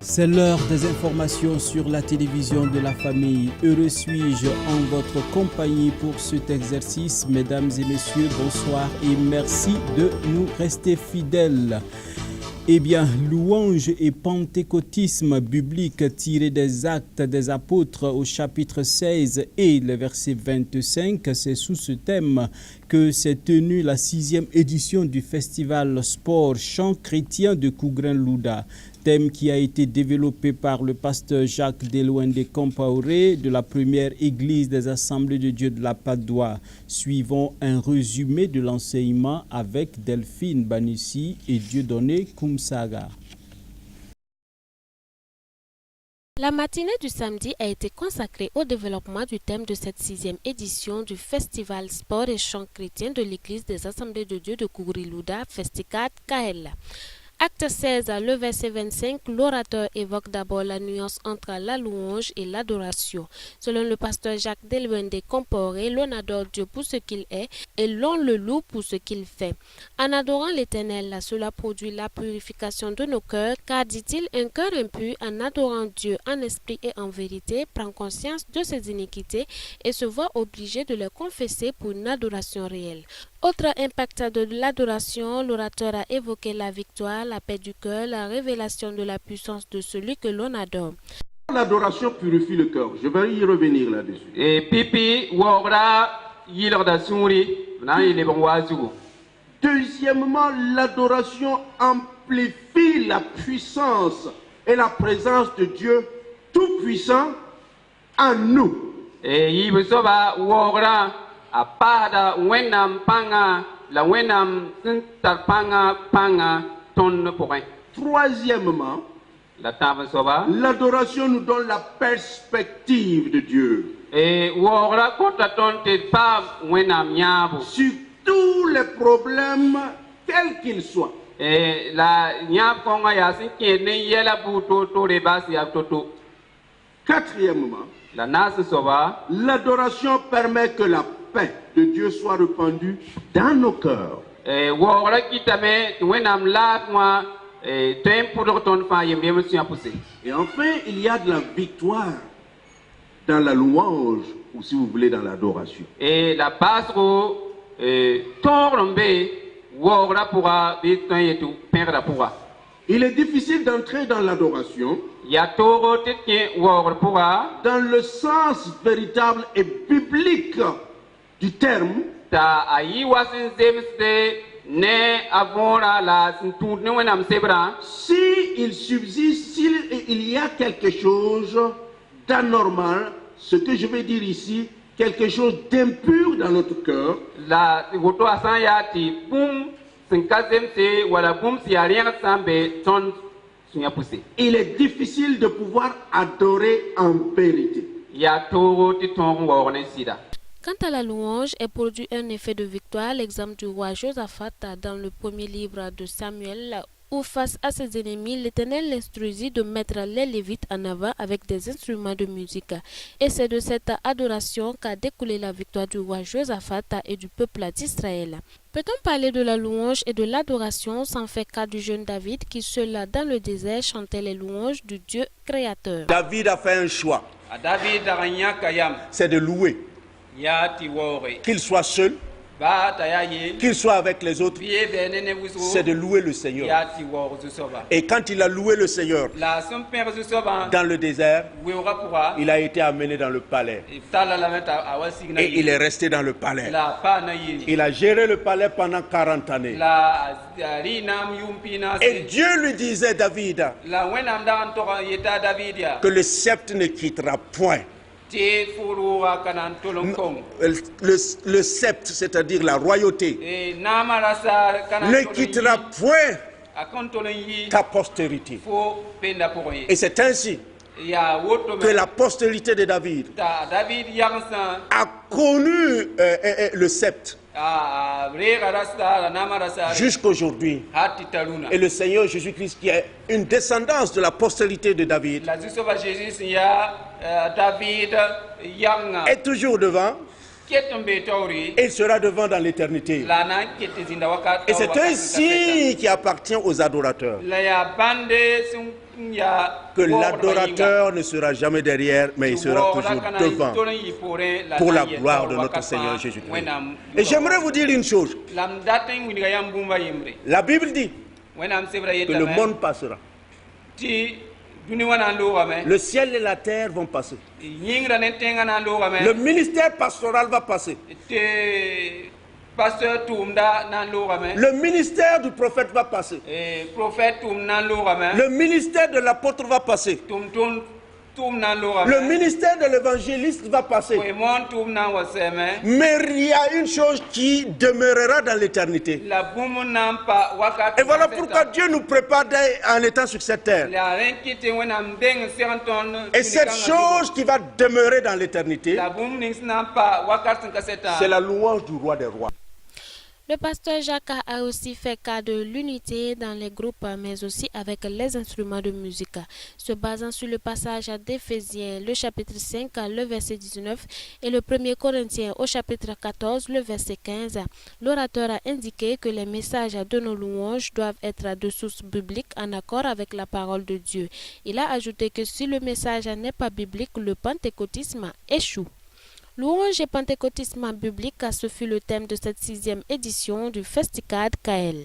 C'est l'heure des informations sur la télévision de la famille. Heureux suis-je en votre compagnie pour cet exercice. Mesdames et messieurs, bonsoir et merci de nous rester fidèles. Eh bien, louange et pentecôtisme biblique tiré des Actes des Apôtres au chapitre 16 et le verset 25, c'est sous ce thème que s'est tenue la 6e édition du festival Sport Chant Chrétien de Kougrin-Louda. Thème qui a été développé par le pasteur Jacques Delouende Compaoré de la première église des Assemblées de Dieu de la Padoue. Suivons un résumé de l'enseignement avec Delphine Banissi et Dieudonné Koumsaga. La matinée du samedi a été consacrée au développement du thème de cette 6e édition du Festival Sport et Chant Chrétien de l'Église des Assemblées de Dieu de Kougri-Louda, Festicat KL. Acte 16, le verset 25, l'orateur évoque d'abord la nuance entre la louange et l'adoration. Selon le pasteur Jacques Delouende Compaoré, l'on adore Dieu pour ce qu'il est et l'on le loue pour ce qu'il fait. En adorant l'Éternel, cela produit la purification de nos cœurs, car, dit-il, un cœur impur, en adorant Dieu en esprit et en vérité, prend conscience de ses iniquités et se voit obligé de les confesser pour une adoration réelle. Autre impact de l'adoration, l'orateur a évoqué la victoire, la paix du cœur, la révélation de la puissance de celui que l'on adore. L'adoration purifie le cœur. Je vais y revenir là-dessus. Et pipi wora yilorda suri na ile bongwazu. Deuxièmement, l'adoration amplifie la puissance et la présence de Dieu tout-puissant en nous. Et yibusoba wora apada wenam panga la wenam panga ton point. Troisièmement, l'adoration nous donne la perspective de Dieu sur tous les problèmes quels qu'ils soient. Quatrièmement, l'adoration permet que la paix de Dieu soit répandue dans nos cœurs. Et enfin, il y a de la victoire dans la louange, ou si vous voulez, dans l'adoration. Et la base il est difficile d'entrer dans l'adoration dans le sens véritable et biblique du terme s'il subsiste, s'il y a quelque chose d'anormal, ce que je vais dire ici, quelque chose d'impur dans notre cœur, il est difficile de pouvoir adorer en vérité. Quant à la louange, elle produit un effet de victoire. L'exemple du roi Josaphat dans le premier livre de Samuel, où face à ses ennemis, l'Éternel l'instruisit de mettre les Lévites en avant avec des instruments de musique. Et c'est de cette adoration qu'a découlé la victoire du roi Josaphat et du peuple d'Israël. Peut-on parler de la louange et de l'adoration sans faire cas du jeune David qui, seul dans le désert, chantait les louanges du Dieu créateur? David a fait un choix. C'est de louer. Qu'il soit seul, qu'il soit avec les autres, c'est de louer le Seigneur. Et quand il a loué le Seigneur dans le désert, il a été amené dans le palais. Et il est resté dans le palais. Il a géré le palais pendant 40 années. Et Dieu lui disait, David, que le sceptre ne quittera point. Le sceptre, c'est-à-dire la royauté, ne quittera point ta postérité. Et c'est ainsi que la postérité de David a connu le sceptre jusqu'aujourd'hui. Et le Seigneur Jésus-Christ, qui est une descendance de la postérité de David, est toujours devant Et il sera devant dans l'éternité. Et c'est un signe qui appartient aux adorateurs. Que l'adorateur ne sera jamais derrière, mais il sera toujours devant pour la gloire de notre Seigneur Jésus-Christ. Et j'aimerais vous dire une chose. La Bible dit que le monde passera. Le ciel et la terre vont passer. Le ministère pastoral va passer. Le ministère du prophète va passer. Le ministère de l'apôtre va passer. Le ministère de l'évangéliste va passer. Mais il y a une chose qui demeurera dans l'éternité. Et voilà pourquoi Dieu nous prépare en étant sur cette terre. Et cette chose qui va demeurer dans l'éternité, c'est la louange du roi des rois. Le pasteur Jacques a aussi fait cas de l'unité dans les groupes, mais aussi avec les instruments de musique. Se basant sur le passage d'Éphésiens, le chapitre 5, le verset 19, et le 1er Corinthiens au chapitre 14, le verset 15, l'orateur a indiqué que les messages de nos louanges doivent être de source biblique en accord avec la parole de Dieu. Il a ajouté que si le message n'est pas biblique, le pentecôtisme échoue. Louange et pentecôtisme biblique, ce fut le thème de cette 6e édition du Festicad KL.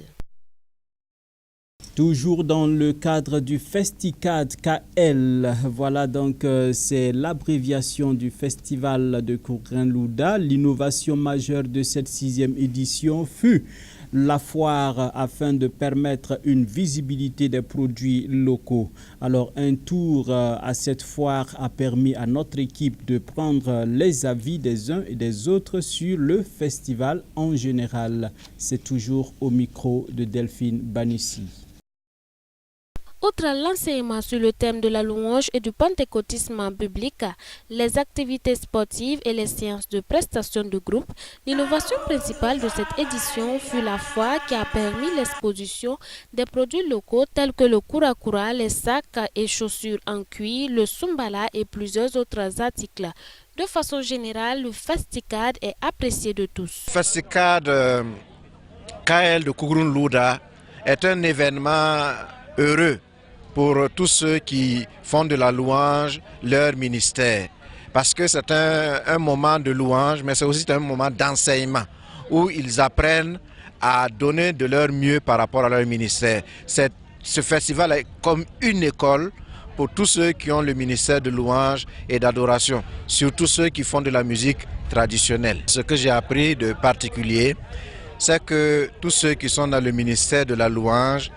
Toujours dans le cadre du Festicad KL, voilà donc c'est l'abréviation du festival de Kourén-Louda. L'innovation majeure de cette 6e édition fut la foire afin de permettre une visibilité des produits locaux. Alors un tour à cette foire a permis à notre équipe de prendre les avis des uns et des autres sur le festival en général. C'est toujours au micro de Delphine Banissi. Outre l'enseignement sur le thème de la louange et du pentecôtisme biblique, les activités sportives et les séances de prestation de groupe, l'innovation principale de cette édition fut la foire qui a permis l'exposition des produits locaux tels que le kura-kura, les sacs et chaussures en cuir, le sumbala et plusieurs autres articles. De façon générale, le Festicad est apprécié de tous. Le Festicad KL de Kourén-Louda est un événement heureux pour tous ceux qui font de la louange leur ministère. Parce que c'est un moment de louange, mais c'est aussi un moment d'enseignement où ils apprennent à donner de leur mieux par rapport à leur ministère. Ce festival est comme une école pour tous ceux qui ont le ministère de louange et d'adoration, surtout ceux qui font de la musique traditionnelle. Ce que j'ai appris de particulier, c'est que tous ceux qui sont dans le ministère de la louange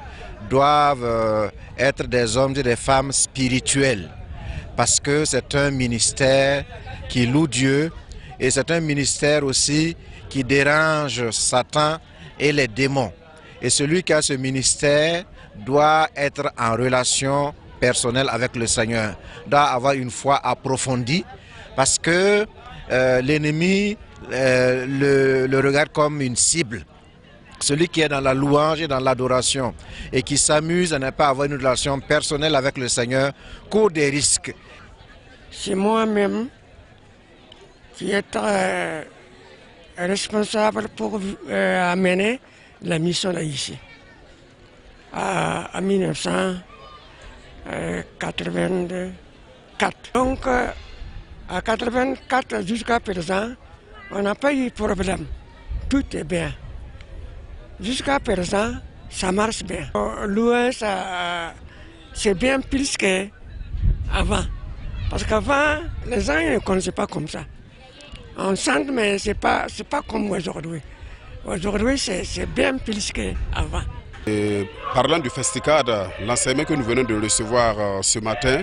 doivent être des hommes et des femmes spirituels, parce que c'est un ministère qui loue Dieu et c'est un ministère aussi qui dérange Satan et les démons. Et celui qui a ce ministère doit être en relation personnelle avec le Seigneur, doit avoir une foi approfondie, parce que l'ennemi le regarde comme une cible. Celui qui est dans la louange et dans l'adoration et qui s'amuse à ne pas avoir une relation personnelle avec le Seigneur court des risques. C'est moi-même qui est responsable pour amener la mission là ici. En 1984. Donc à 1984 jusqu'à présent, on n'a pas eu de problème. Tout est bien. Jusqu'à présent, ça marche bien. Louer, c'est bien plus qu'avant. Parce qu'avant, les gens ne connaissaient pas comme ça. On chante, mais ce n'est pas comme aujourd'hui. Aujourd'hui, c'est bien plus qu'avant. Parlant du Festicad, l'enseignement que nous venons de recevoir ce matin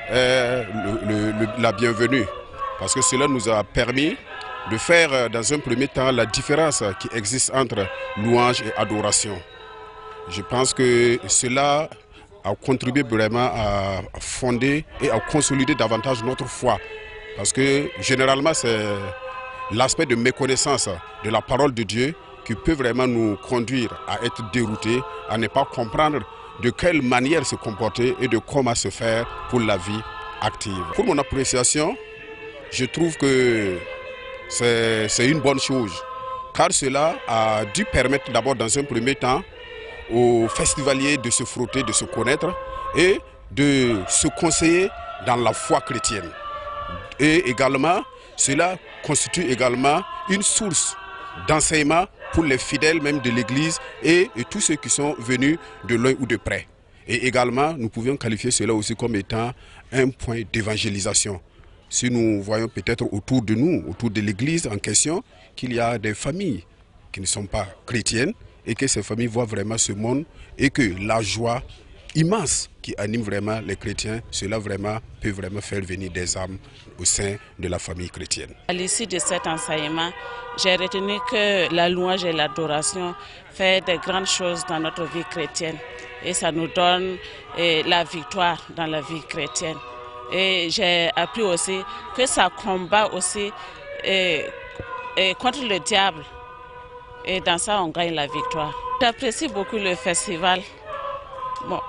est la bienvenue. Parce que cela nous a permis de faire dans un premier temps la différence qui existe entre louange et adoration. Je pense que cela a contribué vraiment à fonder et à consolider davantage notre foi. Parce que généralement c'est l'aspect de méconnaissance de la parole de Dieu qui peut vraiment nous conduire à être déroutés, à ne pas comprendre de quelle manière se comporter et de comment se faire pour la vie active. Pour mon appréciation, je trouve que c'est une bonne chose. Car cela a dû permettre d'abord dans un premier temps aux festivaliers de se frotter, de se connaître et de se conseiller dans la foi chrétienne. Et également, cela constitue également une source d'enseignement pour les fidèles même de l'Église et tous ceux qui sont venus de loin ou de près. Et également, nous pouvions qualifier cela aussi comme étant un point d'évangélisation. Si nous voyons peut-être autour de nous, autour de l'Église en question, qu'il y a des familles qui ne sont pas chrétiennes et que ces familles voient vraiment ce monde et que la joie immense qui anime vraiment les chrétiens, cela vraiment peut vraiment faire venir des âmes au sein de la famille chrétienne. À l'issue de cet enseignement, j'ai retenu que la louange et l'adoration fait de grandes choses dans notre vie chrétienne et ça nous donne la victoire dans la vie chrétienne. Et j'ai appris aussi que ça combat aussi contre le diable et dans ça on gagne la victoire. J'apprécie beaucoup le festival. Bon,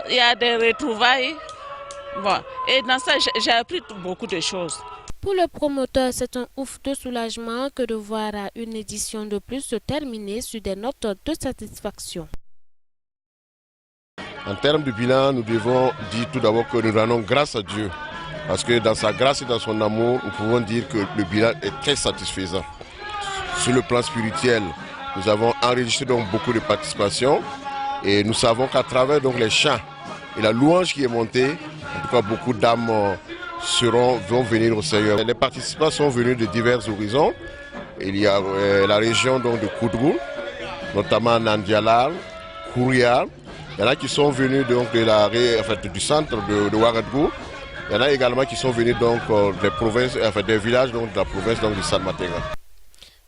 il y a des retrouvailles. Bon, et dans ça, j'ai appris beaucoup de choses. Pour le promoteur, c'est un ouf de soulagement que de voir une édition de plus se terminer sur des notes de satisfaction. En termes de bilan, nous devons dire tout d'abord que nous rendons grâce à Dieu. Parce que dans sa grâce et dans son amour, nous pouvons dire que le bilan est très satisfaisant. Sur le plan spirituel, nous avons enregistré donc beaucoup de participation. Et nous savons qu'à travers donc les chants et la louange qui est montée, en tout cas beaucoup d'âmes vont venir au Seigneur. Les participants sont venus de divers horizons. Il y a la région donc, de Koudrou, notamment Nandialar, Kouria. Il y en a qui sont venus donc, du centre de Ouagadougou. Il y en a également qui sont venus donc, des villages donc, de la province donc, de Salmatenga.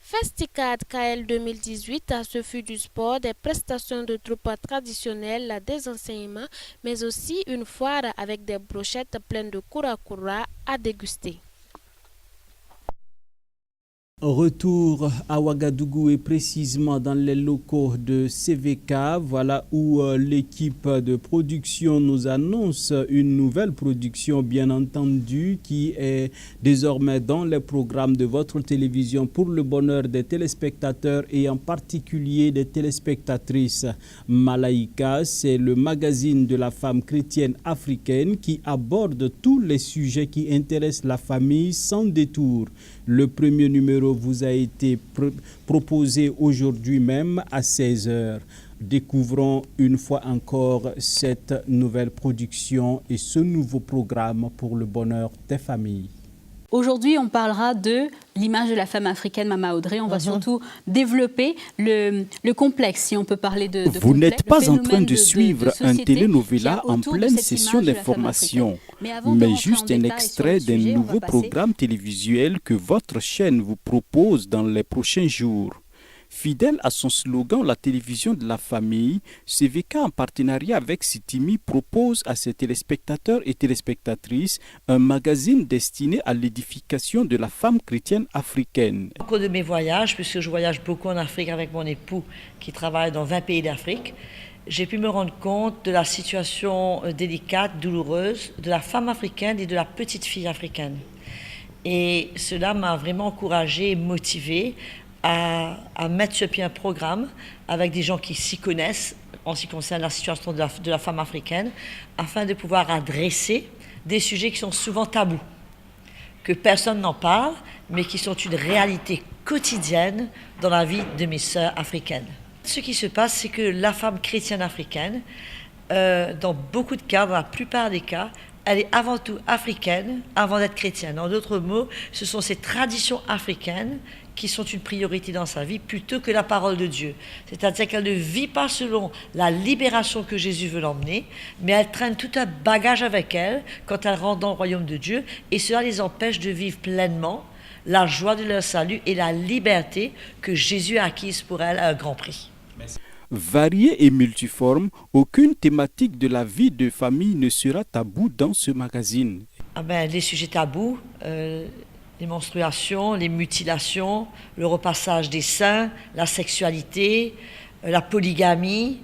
Festicad KL 2018, ce fut du sport, des prestations de troupes traditionnelles, des enseignements, mais aussi une foire avec des brochettes pleines de kura-kura à déguster. Retour à Ouagadougou et précisément dans les locaux de CVK, voilà où l'équipe de production nous annonce une nouvelle production bien entendu qui est désormais dans les programmes de votre télévision pour le bonheur des téléspectateurs et en particulier des téléspectatrices. Malaïka, c'est le magazine de la femme chrétienne africaine qui aborde tous les sujets qui intéressent la famille sans détour. Le premier numéro vous a été proposé aujourd'hui même à 16h. Découvrons une fois encore cette nouvelle production et ce nouveau programme pour le bonheur des familles. Aujourd'hui, on parlera de l'image de la femme africaine, Mama Audrey. On va surtout développer le complexe, si on peut parler de Vous complexe, n'êtes pas en train de suivre un télénovela en pleine session d'information, mais juste un extrait d'un nouveau programme télévisuel que votre chaîne vous propose dans les prochains jours. Fidèle à son slogan « La télévision de la famille », CVK en partenariat avec Sitimi propose à ses téléspectateurs et téléspectatrices un magazine destiné à l'édification de la femme chrétienne africaine. Au cours de mes voyages, puisque je voyage beaucoup en Afrique avec mon époux qui travaille dans 20 pays d'Afrique, j'ai pu me rendre compte de la situation délicate, douloureuse de la femme africaine et de la petite fille africaine. Et cela m'a vraiment encouragée et motivée à mettre sur pied un programme avec des gens qui s'y connaissent en ce qui concerne la situation de la femme africaine, afin de pouvoir adresser des sujets qui sont souvent tabous, que personne n'en parle, mais qui sont une réalité quotidienne dans la vie de mes sœurs africaines. Ce qui se passe, c'est que la femme chrétienne africaine, dans beaucoup de cas, dans la plupart des cas, elle est avant tout africaine avant d'être chrétienne. En d'autres mots, ce sont ces traditions africaines qui sont une priorité dans sa vie plutôt que la parole de Dieu. C'est-à-dire qu'elle ne vit pas selon la libération que Jésus veut l'emmener, mais elle traîne tout un bagage avec elle quand elle rentre dans le royaume de Dieu, et cela les empêche de vivre pleinement la joie de leur salut et la liberté que Jésus a acquise pour elle à un grand prix. Variée et multiforme, aucune thématique de la vie de famille ne sera tabou dans ce magazine. Les sujets tabous, les menstruations, les mutilations, le repassage des seins, la sexualité, la polygamie,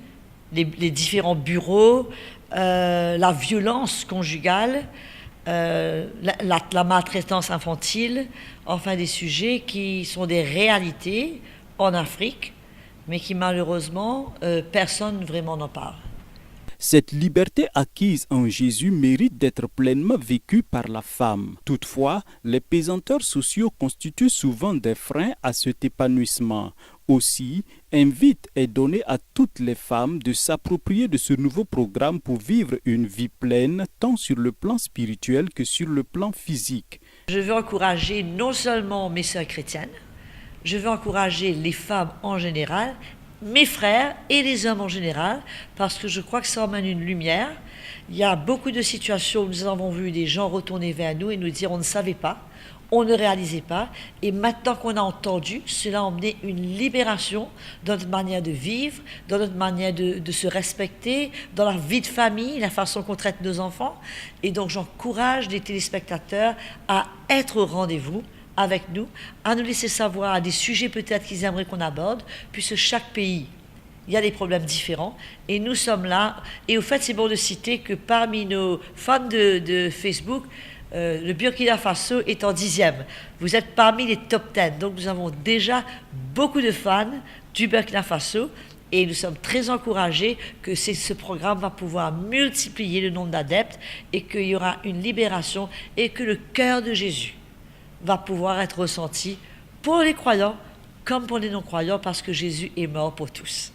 les différents bureaux, la violence conjugale, la maltraitance infantile, enfin des sujets qui sont des réalités en Afrique, mais qui malheureusement, personne vraiment n'en parle. Cette liberté acquise en Jésus mérite d'être pleinement vécue par la femme. Toutefois, les pesanteurs sociaux constituent souvent des freins à cet épanouissement. Aussi, invite est donné à toutes les femmes de s'approprier de ce nouveau programme pour vivre une vie pleine, tant sur le plan spirituel que sur le plan physique. Je veux encourager non seulement mes sœurs chrétiennes, je veux encourager les femmes en général, mes frères et les hommes en général, parce que je crois que ça emmène une lumière. Il y a beaucoup de situations où nous avons vu des gens retourner vers nous et nous dire on ne savait pas, on ne réalisait pas, et maintenant qu'on a entendu, cela a emmené une libération dans notre manière de vivre, dans notre manière de se respecter, dans la vie de famille, la façon qu'on traite nos enfants. Et donc j'encourage les téléspectateurs à être au rendez-vous avec nous, à nous laisser savoir des sujets peut-être qu'ils aimeraient qu'on aborde, puisque chaque pays, il y a des problèmes différents, et nous sommes là. Et au fait, c'est bon de citer que parmi nos fans de Facebook, le Burkina Faso est en 10e. Vous êtes parmi les top 10, donc nous avons déjà beaucoup de fans du Burkina Faso, et nous sommes très encouragés que ce programme va pouvoir multiplier le nombre d'adeptes, et qu'il y aura une libération, et que le cœur de Jésus va pouvoir être ressenti pour les croyants comme pour les non-croyants, parce que Jésus est mort pour tous.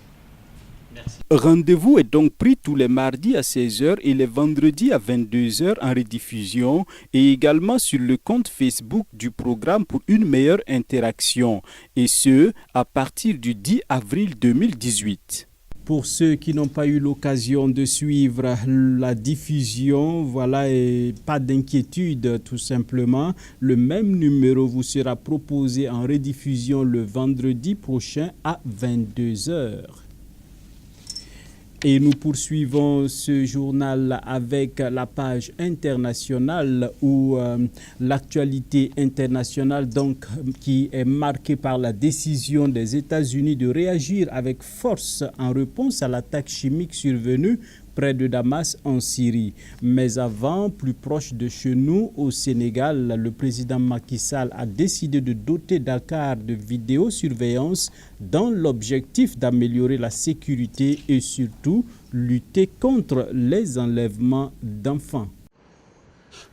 Merci. Rendez-vous est donc pris tous les mardis à 16h et les vendredis à 22h en rediffusion, et également sur le compte Facebook du programme pour une meilleure interaction, et ce à partir du 10 avril 2018. Pour ceux qui n'ont pas eu l'occasion de suivre la diffusion, voilà, et pas d'inquiétude tout simplement. Le même numéro vous sera proposé en rediffusion le vendredi prochain à 22h. Et nous poursuivons ce journal avec la page internationale où l'actualité internationale donc, qui est marquée par la décision des États-Unis de réagir avec force en réponse à l'attaque chimique survenue près de Damas en Syrie. Mais avant, plus proche de chez nous, au Sénégal, le président Macky Sall a décidé de doter Dakar de vidéosurveillance dans l'objectif d'améliorer la sécurité et surtout lutter contre les enlèvements d'enfants.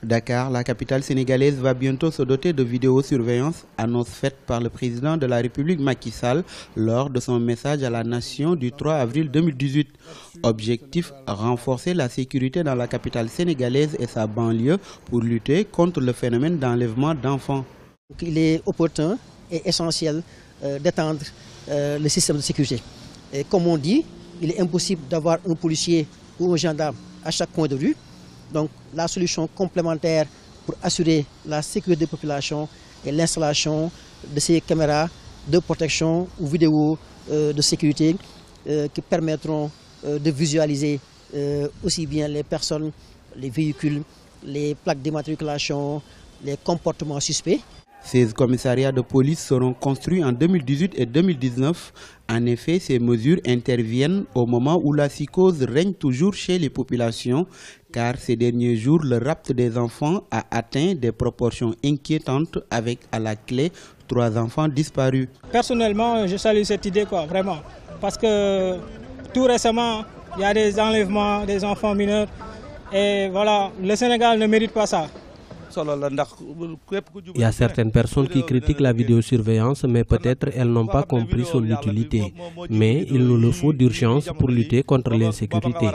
Dakar, la capitale sénégalaise, va bientôt se doter de vidéosurveillance, annonce faite par le président de la République Macky Sall lors de son message à la nation du 3 avril 2018. Objectif, renforcer la sécurité dans la capitale sénégalaise et sa banlieue pour lutter contre le phénomène d'enlèvement d'enfants. Il est opportun et essentiel d'étendre le système de sécurité. Et comme on dit, il est impossible d'avoir un policier ou un gendarme à chaque coin de rue. Donc la solution complémentaire pour assurer la sécurité des populations est l'installation de ces caméras de protection ou vidéo de sécurité qui permettront de visualiser aussi bien les personnes, les véhicules, les plaques d'immatriculation, les comportements suspects. Ces commissariats de police seront construits en 2018 et 2019. En effet, ces mesures interviennent au moment où la psychose règne toujours chez les populations, car ces derniers jours, le rapt des enfants a atteint des proportions inquiétantes avec à la clé 3 enfants disparus. Personnellement, je salue cette idée, vraiment, parce que tout récemment, il y a des enlèvements des enfants mineurs et voilà, le Sénégal ne mérite pas ça. Il y a certaines personnes qui critiquent la vidéosurveillance, mais peut-être elles n'ont pas compris son utilité. Mais il nous le faut d'urgence pour lutter contre l'insécurité.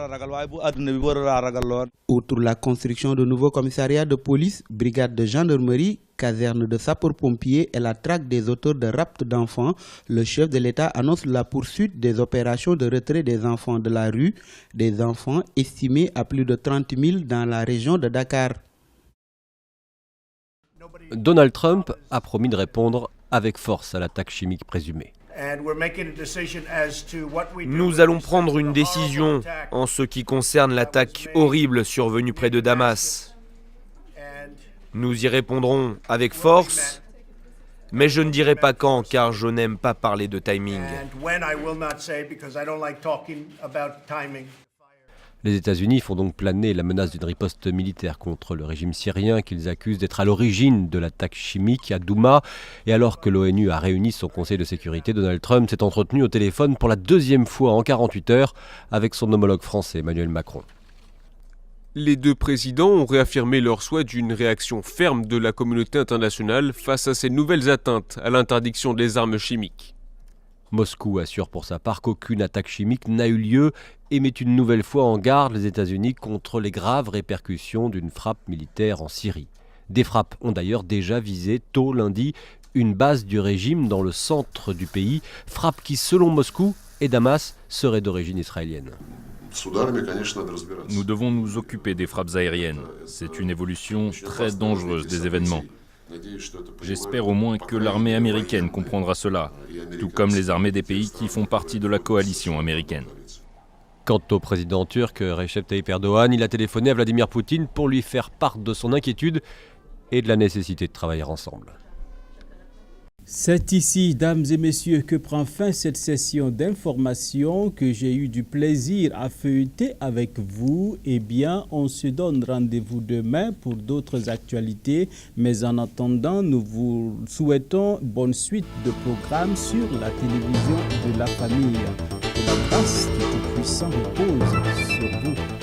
Outre la construction de nouveaux commissariats de police, brigades de gendarmerie, casernes de sapeurs-pompiers et la traque des auteurs de rapt d'enfants, le chef de l'État annonce la poursuite des opérations de retrait des enfants de la rue, des enfants estimés à plus de 30 000 dans la région de Dakar. Donald Trump a promis de répondre avec force à l'attaque chimique présumée. Nous allons prendre une décision en ce qui concerne l'attaque horrible survenue près de Damas. Nous y répondrons avec force, mais je ne dirai pas quand, car je n'aime pas parler de timing. Les États-Unis font donc planer la menace d'une riposte militaire contre le régime syrien qu'ils accusent d'être à l'origine de l'attaque chimique à Douma. Et alors que l'ONU a réuni son conseil de sécurité, Donald Trump s'est entretenu au téléphone pour la deuxième fois en 48 heures avec son homologue français Emmanuel Macron. Les deux présidents ont réaffirmé leur souhait d'une réaction ferme de la communauté internationale face à ces nouvelles atteintes à l'interdiction des armes chimiques. Moscou assure pour sa part qu'aucune attaque chimique n'a eu lieu et met une nouvelle fois en garde les États-Unis contre les graves répercussions d'une frappe militaire en Syrie. Des frappes ont d'ailleurs déjà visé tôt lundi une base du régime dans le centre du pays, frappe qui selon Moscou et Damas serait d'origine israélienne. Nous devons nous occuper des frappes aériennes. C'est une évolution très dangereuse des événements. J'espère au moins que l'armée américaine comprendra cela, tout comme les armées des pays qui font partie de la coalition américaine. Quant au président turc Recep Tayyip Erdogan, il a téléphoné à Vladimir Poutine pour lui faire part de son inquiétude et de la nécessité de travailler ensemble. C'est ici, dames et messieurs, que prend fin cette session d'information que j'ai eu du plaisir à feuilleter avec vous. Eh bien, on se donne rendez-vous demain pour d'autres actualités. Mais en attendant, nous vous souhaitons bonne suite de programmes sur la télévision de la famille. Que la grâce du Tout-Puissant repose sur vous.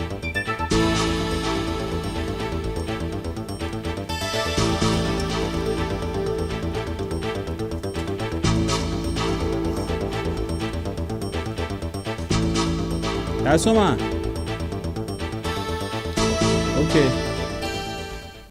Asoma. Okay.